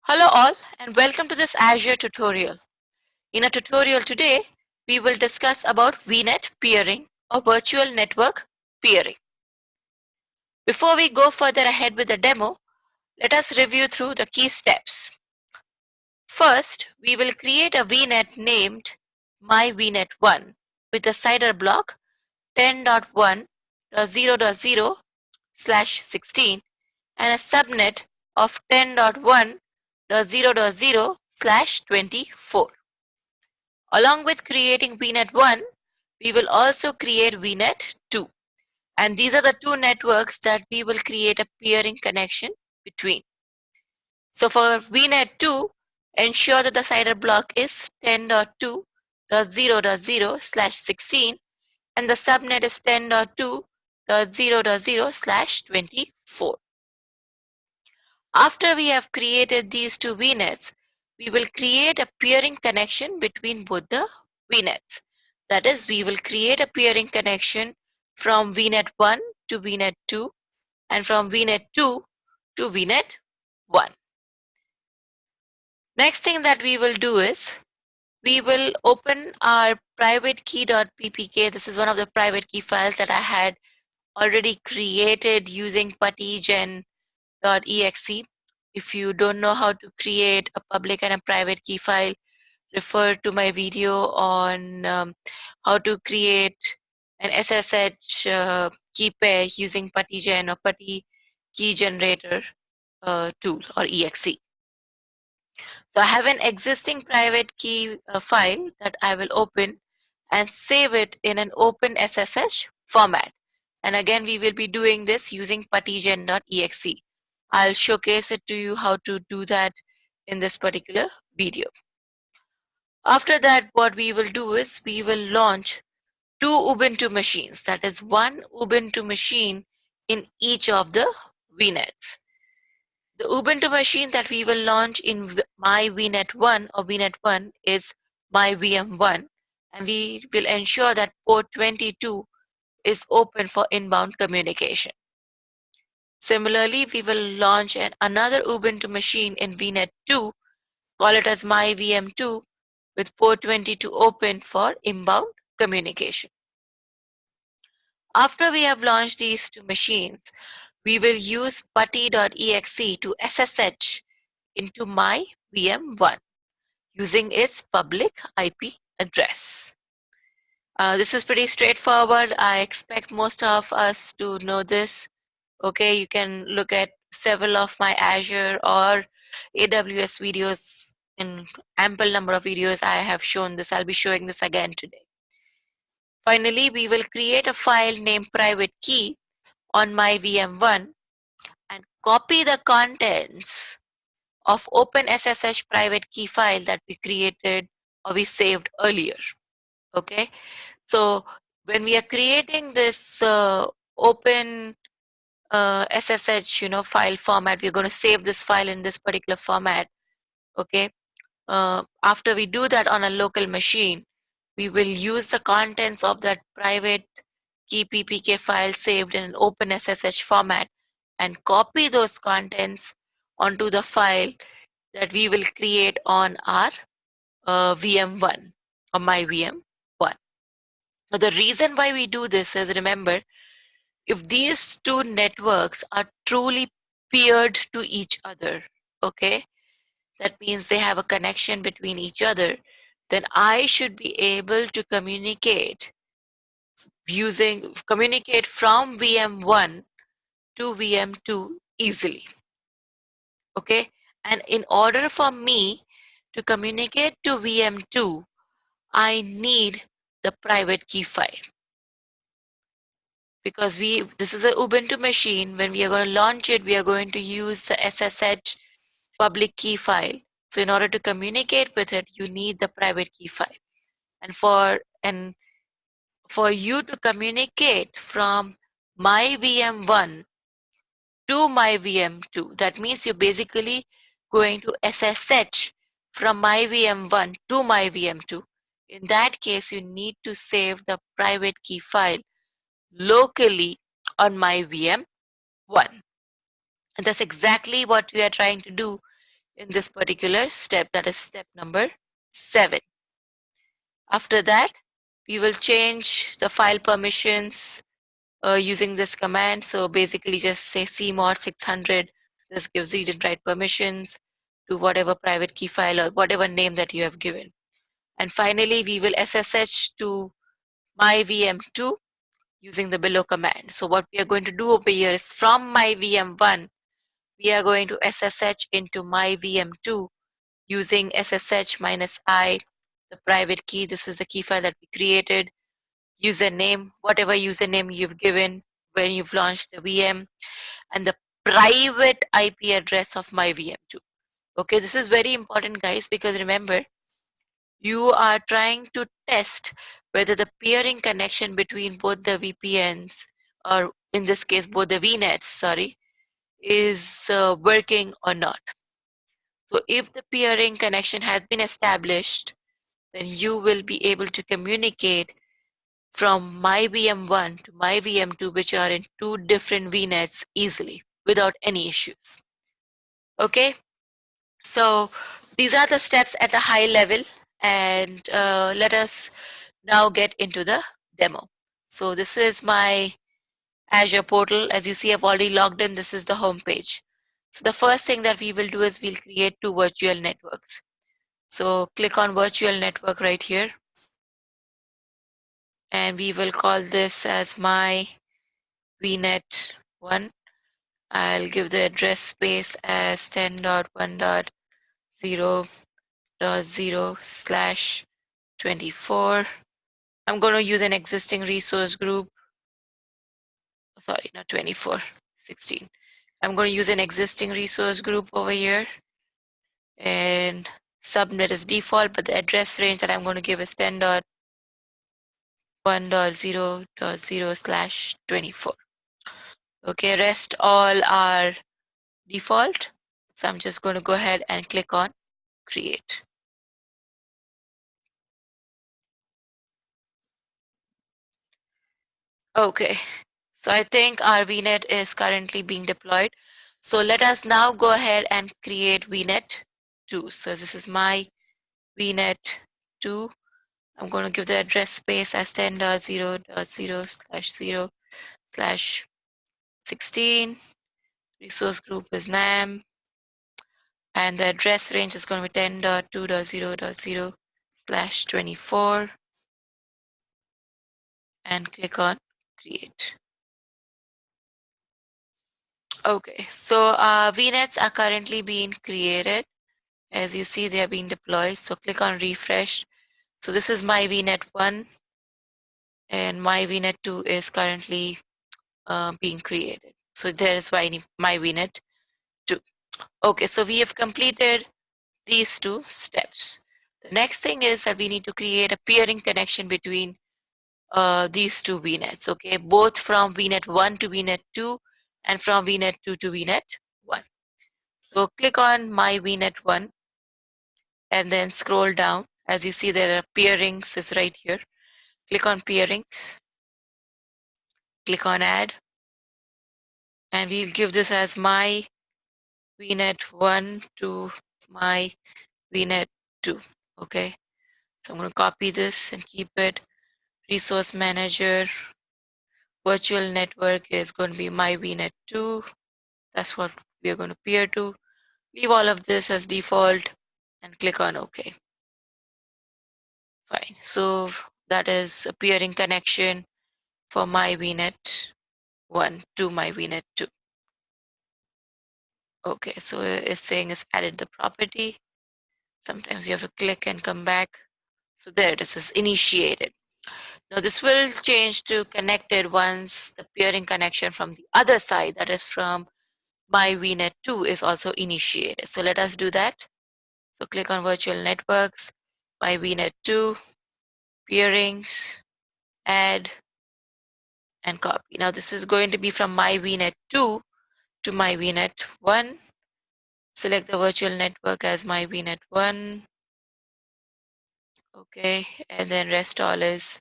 Hello all and welcome to this Azure tutorial. In a tutorial today, we will discuss about VNet peering or virtual network peering. Before we go further ahead with the demo, let us review through the key steps. First, we will create a VNet named myVNet1 with the CIDR block 10.1.0.0/16 and a subnet of 10.1.0.0/24. Along with creating VNet1, we will also create VNet2. And these are the two networks that we will create a peering connection between. So for VNet2, ensure that the CIDR block is 10.2.0.0/16 and the subnet is 10.2.0.0/24. After we have created these two VNets, we will create a peering connection between both the VNets. That is, we will create a peering connection from VNet1 to VNet2 and from VNet2 to VNet1. Next thing that we will do is we will open our private key.ppk. This is one of the private key files that I had already created using puttygen.exe. If you don't know how to create a public and a private key file, refer to my video on how to create an SSH key pair using puttygen or putty key generator tool or exe. So I have an existing private key file that I will open and save it in an open SSH format. And again, we will be doing this using puttygen.exe. I'll showcase it to you how to do that in this particular video. After that, what we will do is we will launch two Ubuntu machines. That is one Ubuntu machine in each of the VNets. The Ubuntu machine that we will launch in my VNet1 or VNet1 is my VM1, and we will ensure that port 22 is open for inbound communication. Similarly, we will launch another Ubuntu machine in VNet2, call it as my VM2, with port 22 open for inbound communication. After we have launched these two machines, we will use putty.exe to SSH into my VM1 using its public IP address. This is pretty straightforward. I expect most of us to know this. Okay, you can look at several of my Azure or AWS videos. In ample number of videos I have shown this. I'll be showing this again today. Finally, we will create a file named private key on my VM1 and copy the contents of Open SSH private key file that we created or we saved earlier. Okay, so when we are creating this Open SSH file format, we're going to save this file in this particular format. Okay, after we do that on a local machine, we will use the contents of that private key ppk file saved in an Open SSH format and copy those contents onto the file that we will create on our VM1 or my VM1. So the reason why we do this is, remember, if these two networks are truly peered to each other, okay, that means they have a connection between each other, then I should be able to communicate from VM1 to VM2 easily. Okay, and in order for me to communicate to VM2, I need the private key file. Because this is a Ubuntu machine, when we are going to launch it, we are going to use the SSH public key file. So in order to communicate with it, you need the private key file. And for you to communicate from my VM1 to my VM2, that means you're basically going to SSH from my VM1 to my VM2. In that case, you need to save the private key file locally on my VM1. And that's exactly what we are trying to do in this particular step, that is step number 7. After that, we will change the file permissions using this command. So basically just say cmod 600. This gives read and write permissions to whatever private key file or whatever name that you have given. And finally, we will SSH to my VM2 using the below command. So what we are going to do over here is from my VM1, we are going to SSH into my VM2 using SSH -I, the private key. This is the key file that we created. Username, whatever username you've given when you've launched the VM, and the private IP address of my VM2. Okay, this is very important, guys, because remember, you are trying to test whether the peering connection between both the VPNs, or in this case, both the VNets, sorry, is working or not. So if the peering connection has been established, then you will be able to communicate from my VM1 to my VM2, which are in two different VNets easily without any issues. Okay, so these are the steps at a high level, and let us now get into the demo. So this is my Azure portal. As you see, I've already logged in. This is the home page. So the first thing that we will do is we'll create two virtual networks. So click on virtual network right here, and we will call this as my VNet 1. I'll give the address space as 10.1.0.0/24. I'm going to use an existing resource group. Sorry, not 24, 16. I'm going to use an existing resource group over here, and subnet is default, but the address range that I'm going to give is 10.1.0.0/24. Okay, rest all are default. So I'm just going to go ahead and click on create. Okay, so I think our VNet is currently being deployed. So let us now go ahead and create VNet 2. So this is my VNet 2. I'm going to give the address space as 10.0.0/0/16. Resource group is NAM. And the address range is going to be 10.2.0.0/24. And click on create. Okay, so VNets are currently being created. As you see, they are being deployed. So click on refresh. So this is my VNet 1, and my VNet 2 is currently being created. So there is my VNet 2. Okay, so we have completed these two steps. The next thing is that we need to create a peering connection between these two VNets, okay, both from VNet 1 to VNet 2 and from VNet 2 to VNet 1. So click on my VNet 1 and then scroll down. As you see, there are peerings is right here. Click on peerings, click on add, and we'll give this as my VNet 1 to my VNet 2. Okay, so I'm going to copy this and keep it. Resource manager, virtual network is going to be my VNet 2. That's what we are going to peer to. Leave all of this as default and click on OK. Fine. So that is a peering connection for my VNet 1 to my VNet 2. Okay, so it's saying it's added the property. Sometimes you have to click and come back. So there it is initiated. Now this will change to connected once the peering connection from the other side, that is from my VNet 2, is also initiated. So let us do that. So click on virtual networks, my VNet 2, peerings, add, and copy. Now this is going to be from my VNet 2 to my VNet 1. Select the virtual network as my VNet 1. Okay, and then rest all is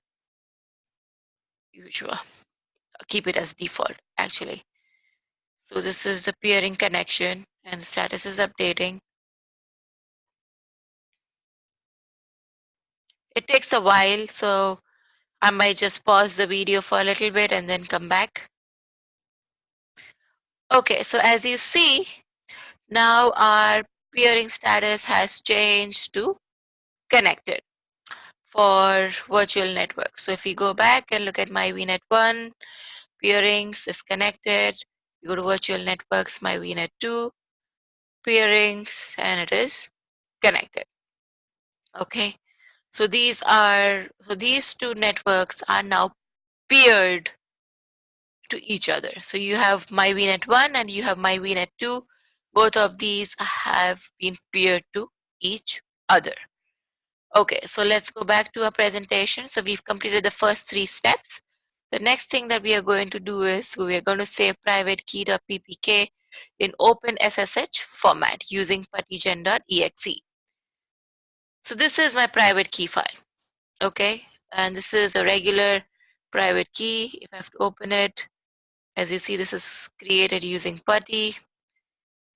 usual. Keep it as default actually. So this is the peering connection and the status is updating. It takes a while, so I might just pause the video for a little bit and then come back. Okay, so as you see, now our peering status has changed to connected for virtual network. So if we go back and look at my VNet 1, peerings is connected. You go to virtual networks, my VNet 2, peerings, and it is connected. Okay, so these two networks are now peered to each other. So you have my VNet 1 and you have my VNet 2. Both of these have been peered to each other. Okay, so let's go back to our presentation. So we've completed the first three steps. The next thing that we are going to do is we are going to save private key.ppk in Open SSH format using puttygen.exe. So this is my private key file. Okay, and this is a regular private key. If I have to open it, as you see, this is created using putty.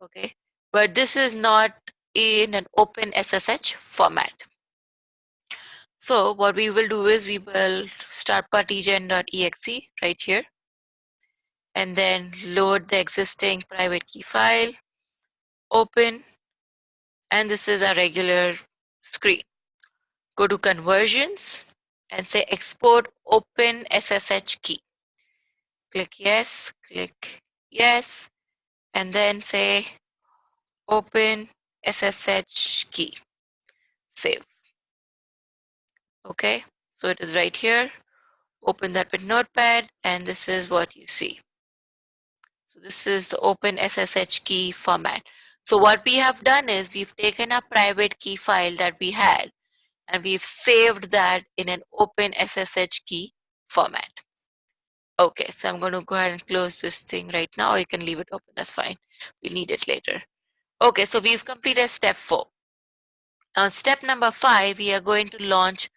Okay, but this is not in an Open SSH format. So what we will do is we will start puttygen.exe right here and then load the existing private key file, open, and this is our regular screen. Go to conversions and say export open SSH key. Click yes, and then say open SSH key. Save. Okay, so it is right here. Open that with Notepad, and this is what you see. So this is the Open SSH key format. So what we have done is we've taken a private key file that we had and we've saved that in an Open SSH key format. Okay, so I'm going to go ahead and close this thing right now, or you can leave it open, that's fine. We'll need it later. Okay, so we've completed step 4. Now step number 5, we are going to launch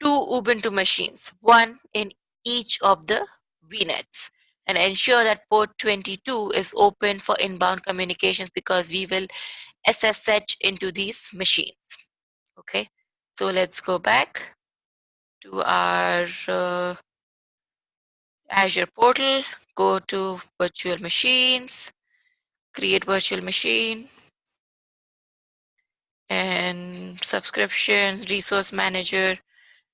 2 Ubuntu machines, one in each of the VNets, and ensure that port 22 is open for inbound communications because we will SSH into these machines. Okay, so let's go back to our Azure portal, go to virtual machines, create virtual machine, and subscription resource manager.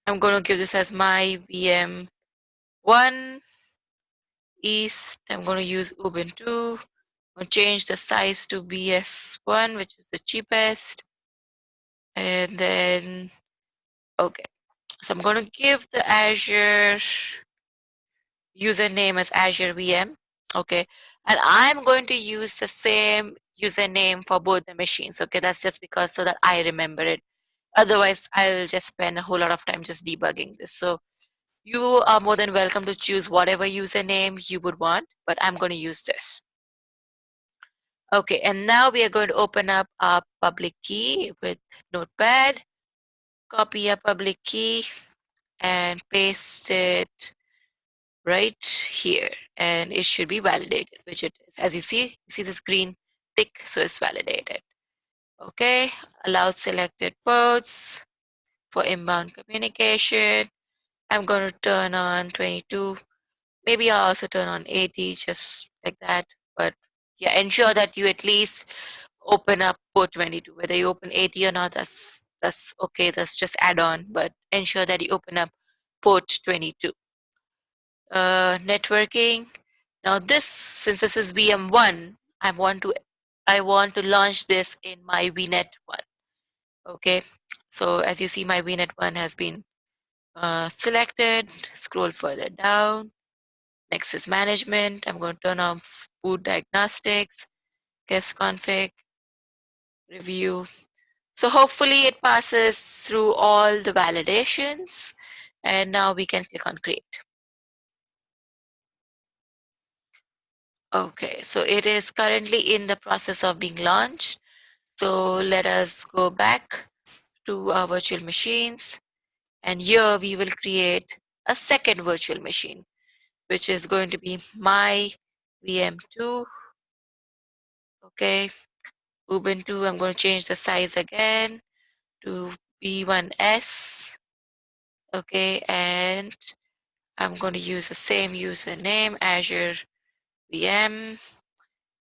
I'm going to give this as my VM1 East. I'm going to use Ubuntu. I'm going to change the size to BS1, which is the cheapest. And then, okay. So I'm going to give the Azure username as Azure VM. Okay. And I'm going to use the same username for both the machines. Okay. That's just because so that I remember it. Otherwise, I'll just spend a whole lot of time just debugging this. So you are more than welcome to choose whatever username you would want, but I'm going to use this. Okay, and now we are going to open up our public key with Notepad, copy a public key and paste it right here, and it should be validated, which it is. As you see this green tick, so it's validated. Okay, allow selected ports for inbound communication. I'm going to turn on 22. Maybe I'll also turn on 80, just like that. But yeah, ensure that you at least open up port 22. Whether you open 80 or not, that's okay. That's just add on. But ensure that you open up port 22. Networking. Now this, since this is VM1, I want to launch this in my VNet 1. Okay. So as you see, my VNet 1 has been selected. Scroll further down. Next is management. I'm going to turn off boot diagnostics, guest config, review. So hopefully it passes through all the validations, and now we can click on create. Okay, so it is currently in the process of being launched. So let us go back to our virtual machines, and here we will create a second virtual machine, which is going to be my VM2. Okay, Ubuntu, I'm going to change the size again to B1S. Okay, and I'm going to use the same username, Azure VM.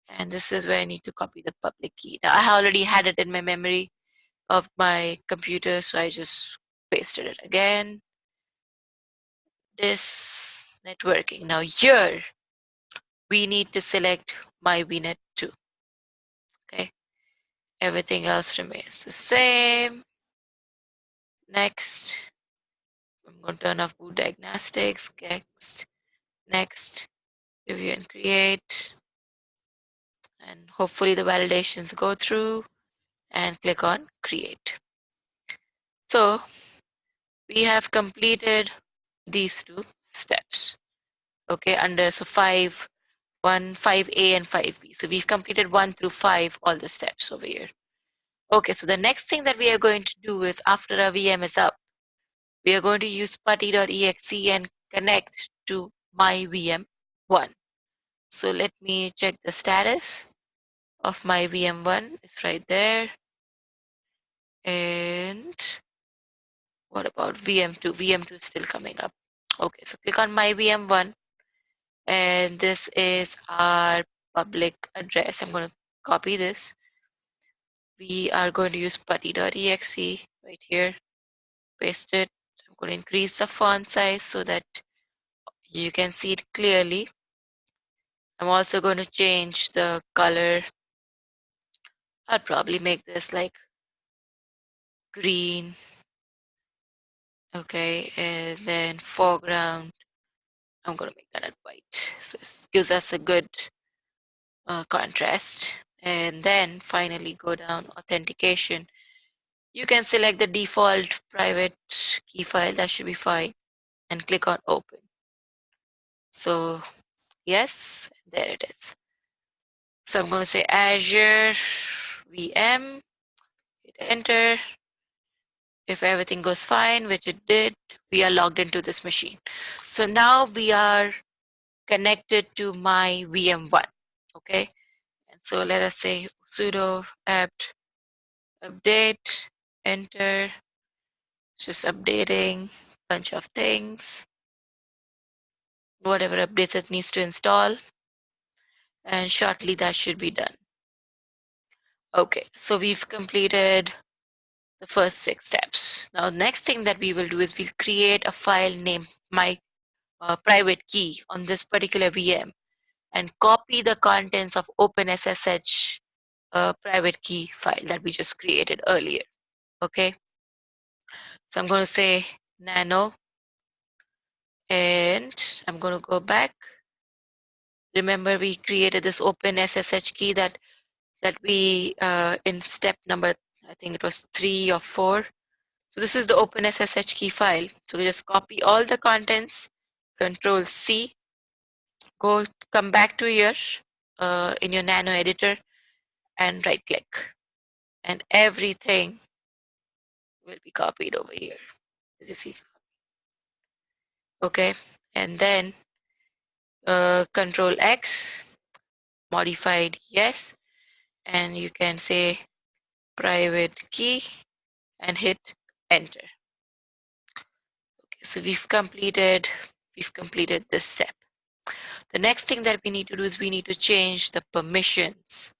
And this is where I need to copy the public key. Now, I already had it in my memory of my computer, so I just pasted it again. This networking. Now here, we need to select my VNet 2. Okay, everything else remains the same. Next, I'm going to turn off boot diagnostics. Next, review and create. And hopefully the validations go through, and click on create. So we have completed these two steps. Okay, under so 5, 1, 5A and 5B. So we've completed 1 through 5, all the steps over here. Okay, so the next thing that we are going to do is after our VM is up, we are going to use putty.exe and connect to my VM1. So let me check the status of my VM1. It's right there. And what about VM2? VM2 is still coming up. Okay, so click on my VM1. And this is our public address. I'm going to copy this. We are going to use putty.exe right here. Paste it. I'm going to increase the font size so that you can see it clearly. I'm also going to change the color. I'll probably make this like green. Okay, and then foreground, I'm going to make that at white. So it gives us a good contrast. And then finally go down authentication. You can select the default private key file, that should be fine, and click on open. So yes, there it is. So I'm going to say Azure VM, hit enter. If everything goes fine, which it did, we are logged into this machine. So now we are connected to my VM1. Okay, and so let us say sudo apt update, enter. It's just updating bunch of things, whatever updates it needs to install, and shortly that should be done. Okay, so we've completed the first 6 steps. Now next thing that we will do is we'll create a file named my private key on this particular VM and copy the contents of Open SSH private key file that we just created earlier. Okay, so I'm going to say nano, and I'm going to go back. Remember, we created this Open SSH key that we in step number, I think it was 3 or 4. So this is the Open SSH key file. So we just copy all the contents, Control C, come back to here in your nano editor and right click, and everything will be copied over here. As you see, okay, and then Control X, modified yes, and you can say private key and hit enter. Okay, so we've completed this step. The next thing that we need to do is we need to change the permissions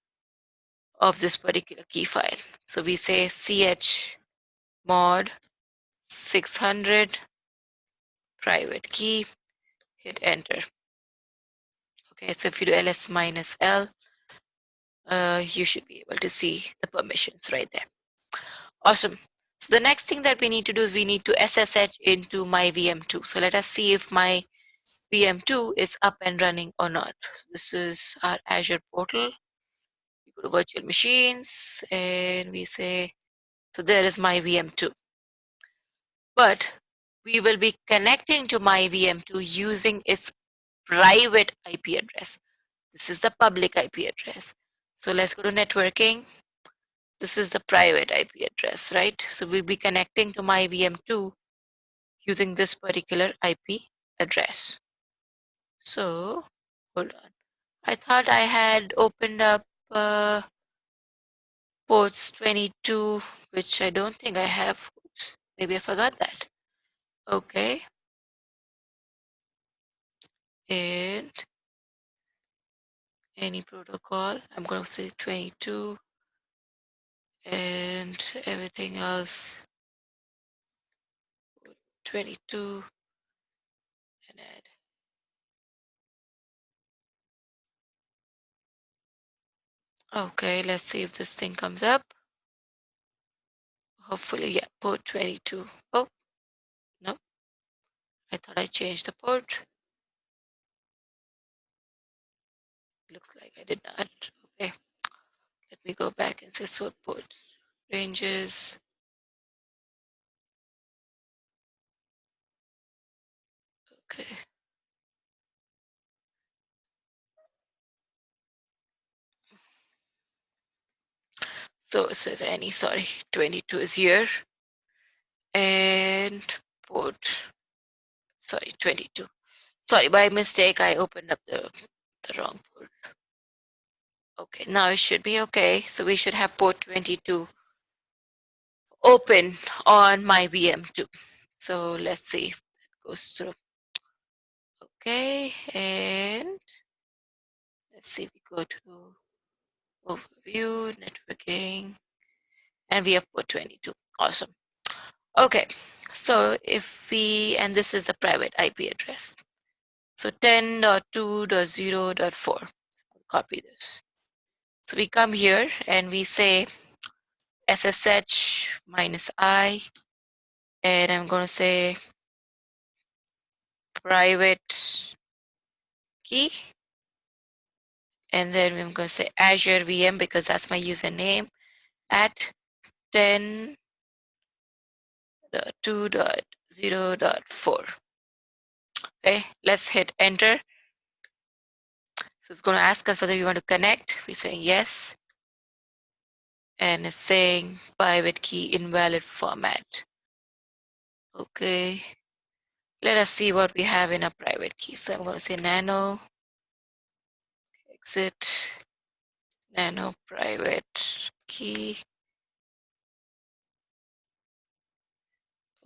of this particular key file. So we say chmod 600 private key, hit enter. Okay, so if you do ls minus l, you should be able to see the permissions right there. Awesome. So the next thing that we need to do is we need to SSH into my VM2. So let us see if my VM2 is up and running or not. This is our Azure portal. We go to virtual machines and we say, so there is my VM2. But we will be connecting to my VM2 using its private IP address. This is the public IP address. So let's go to networking. This is the private IP address, right? So we'll be connecting to my VM2 using this particular IP address. So hold on. I thought I had opened up ports 22, which I don't think I have. Oops, maybe I forgot that. Okay. And any protocol, I'm going to say 22, and everything else 22 and add. Okay, let's see if this thing comes up. Hopefully, yeah, port 22. Oh, no, I thought I changed the port. Looks like I did not. Okay, let me go back and say sort port ranges. Okay. So it says any, sorry, 22 is here. And port, sorry, 22. Sorry, by mistake, I opened up the wrong port. Okay, now it should be okay. So we should have port 22 open on my VM2. So let's see if that goes through. Okay, and let's see, we go to overview, networking, and we have port 22. Awesome. Okay, so if we, and this is the private IP address. So 10.2.0.4. So I'll copy this. So we come here and we say SSH -I, and I'm going to say private key, and then I'm going to say Azure VM because that's my username at 10.2.0.4. Okay, let's hit enter. So it's going to ask us whether we want to connect. We're saying yes, and it's saying private key invalid format. Okay, let us see what we have in a private key. So I'm going to say nano exit nano private key.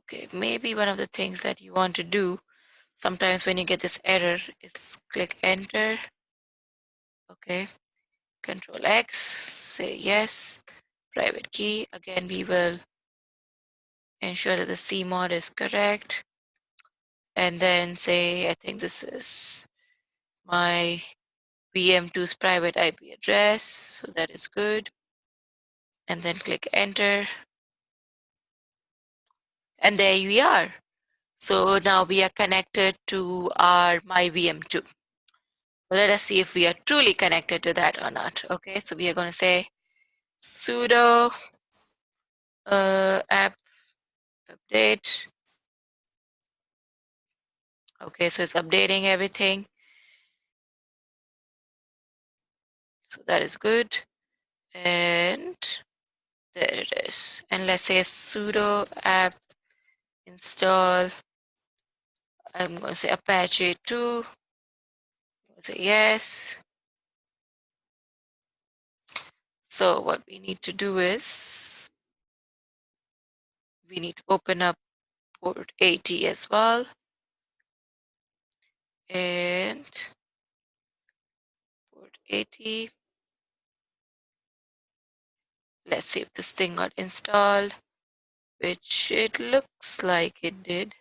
Okay, maybe one of the things that you want to do sometimes when you get this error is click enter. Okay, Control X, say yes, private key. Again, we will ensure that the CMOD is correct. And then say, I think this is my VM2's private IP address. So that is good. And then click enter. And there we are. So now we are connected to our my VM2. Let us see if we are truly connected to that or not. Okay, so we are going to say sudo app update. Okay, so it's updating everything. So that is good. And there it is. And let's say sudo app install. I'm going to say Apache 2. Say yes. So what we need to do is we need to open up port 80 as well. And port 80. Let's see if this thing got installed, which it looks like it did.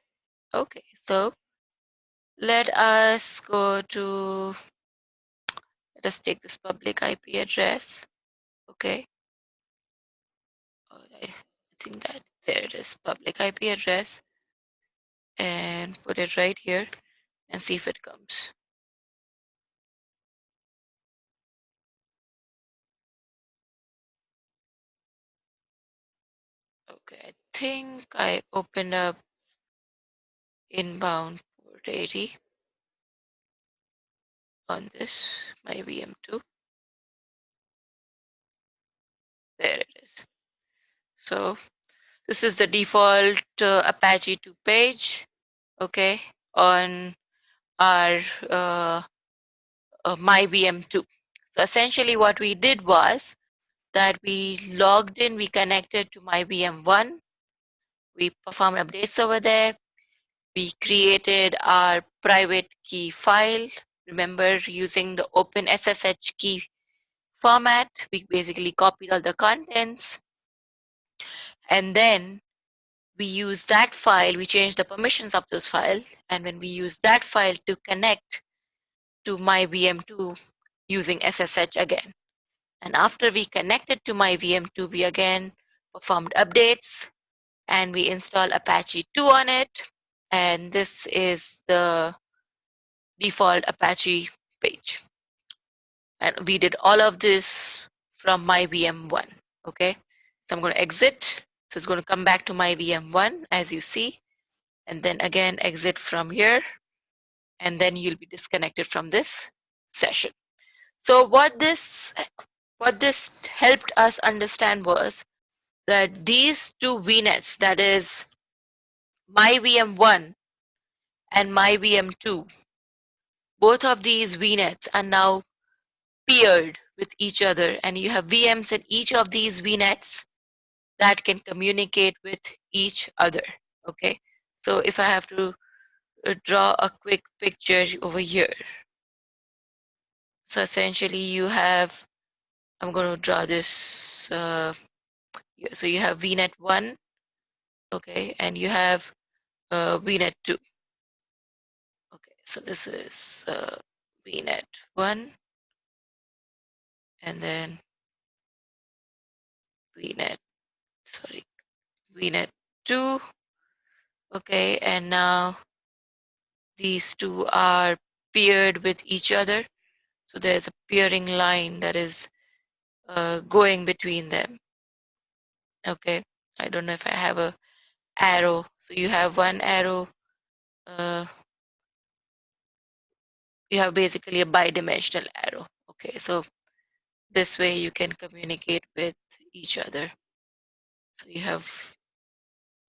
Okay, so let us go to, let us take this public IP address. Okay. I think that there it is, public IP address, and put it right here and see if it comes. Okay, I think I opened up inbound port 80 on this, my VM2. There it is. So this is the default Apache 2 page, okay, on our my VM2. So essentially what we did was that we logged in, we connected to my VM1, we performed updates over there, We created our private key file. Remember, using the Open SSH key format, we basically copied all the contents. And then we use that file, we change the permissions of those files. And when we use that file to connect to my VM2 using SSH again. And after we connected to my VM2, we again performed updates and we install Apache 2 on it. And this is the default Apache page. And we did all of this from my VM1. Okay, so I'm going to exit. So it's going to come back to my VM1 as you see, and then again exit from here, and then you'll be disconnected from this session. So what this helped us understand was that these two VNets, that is my VM1 and my VM2, both of these VNets are now paired with each other, and you have VMs in each of these VNets that can communicate with each other. Okay, so if I have to draw a quick picture over here, so essentially you have, I'm going to draw this. So you have VNet 1, okay, and you have VNet 2. Okay, so this is VNet 1, and then VNet, sorry, VNet 2. Okay, and now these two are paired with each other. So there's a pairing line that is going between them. Okay, I don't know if I have a arrow. So you have one arrow. You have basically a bidimensional arrow. Okay, so this way you can communicate with each other. So you have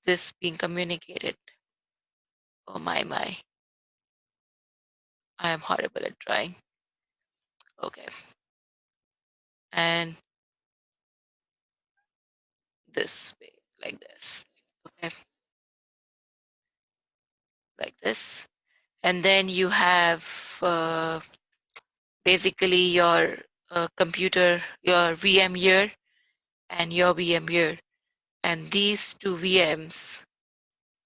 this being communicated. Oh my. I am horrible at drawing. Okay. And this way, like this. Okay. Like this. And then you have basically your computer, your VM here and your VM here. And these two VMs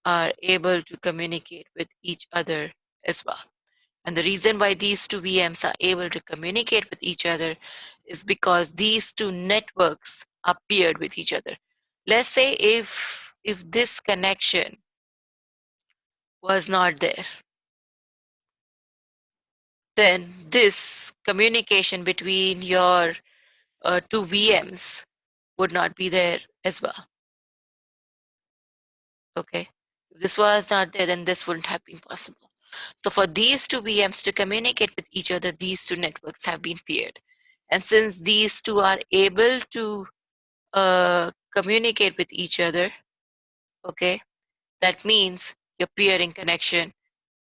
are able to communicate with each other as well. And the reason why these two VMs are able to communicate with each other is because these two networks are paired with each other. Let's say if this connection was not there, then this communication between your two VMs would not be there as well. Okay, if this was not there, then this wouldn't have been possible. So for these two VMs to communicate with each other, these two networks have been paired. And since these two are able to communicate with each other, okay, that means your peering connection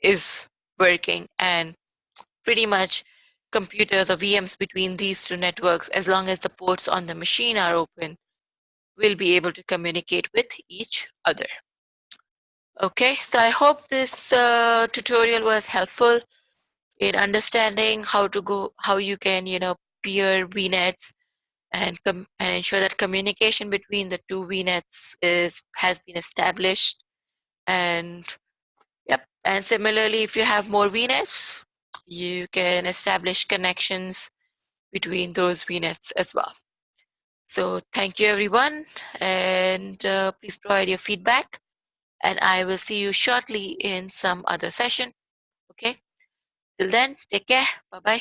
is working, and pretty much computers or VMs between these two networks, as long as the ports on the machine are open, will be able to communicate with each other. Okay, so I hope this tutorial was helpful in understanding how you can, peer VNets and ensure that communication between the two VNets has been established. And yep, and similarly, if you have more VNets, you can establish connections between those VNets as well. So thank you everyone, and please provide your feedback, and I will see you shortly in some other session. Okay, till then, take care. Bye bye.